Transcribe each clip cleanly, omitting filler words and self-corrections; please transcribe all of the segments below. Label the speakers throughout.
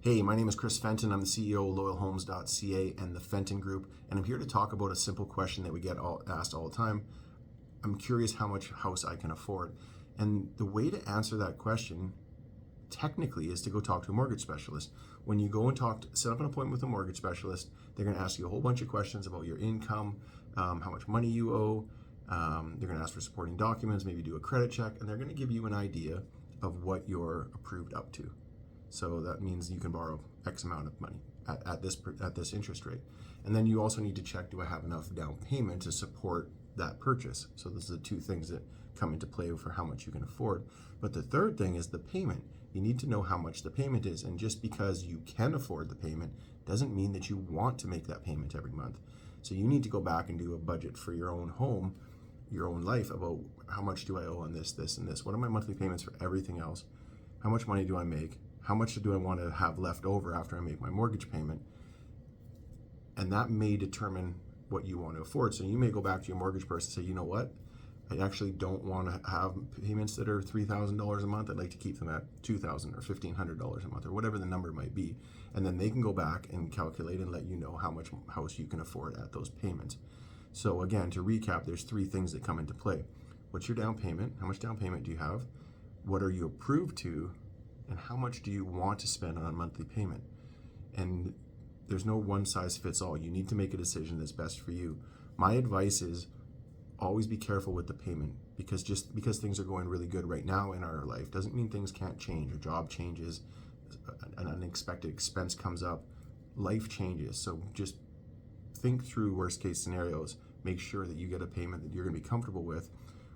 Speaker 1: Hey, my name is Chris Fenton. I'm the CEO of LoyalHomes.ca and the Fenton Group, and I'm here to talk about a simple question that we get asked all the time. I'm curious how much house I can afford. And the way to answer that question technically is to go talk to a mortgage specialist. When you go and set up an appointment with a mortgage specialist, they're going to ask you a whole bunch of questions about your income, how much money you owe. They're going to ask for supporting documents, maybe do a credit check, and they're going to give you an idea of what you're approved up to. So that means you can borrow X amount of money at this interest rate. And then you also need to check, do I have enough down payment to support that purchase? So those are the two things that come into play for how much you can afford. But the third thing is the payment. You need to know how much the payment is. And just because you can afford the payment doesn't mean that you want to make that payment every month. So you need to go back and do a budget for your own home, your own life, about how much do I owe on this, this, and this? What are my monthly payments for everything else? How much money do I make? How much do I want to have left over after I make my mortgage payment? And that may determine what you want to afford. So you may go back to your mortgage person and say, you know what? I actually don't want to have payments that are $3,000 a month. I'd like to keep them at $2,000 or $1,500 a month or whatever the number might be. And then they can go back and calculate and let you know how much house you can afford at those payments. So again, to recap, there's three things that come into play. What's your down payment? How much down payment do you have? What are you approved to? And how much do you want to spend on a monthly payment? And there's no one size fits all. You need to make a decision that's best for you. My advice is always be careful with the payment, because just because things are going really good right now in our life doesn't mean things can't change. A job changes, an unexpected expense comes up, life changes. So just think through worst case scenarios. Make sure that you get a payment that you're going to be comfortable with,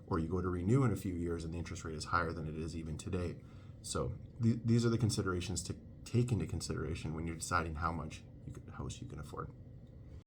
Speaker 1: or you go to renew in a few years and the interest rate is higher than it is even today. So these are the considerations to take into consideration when you're deciding how much house you can afford.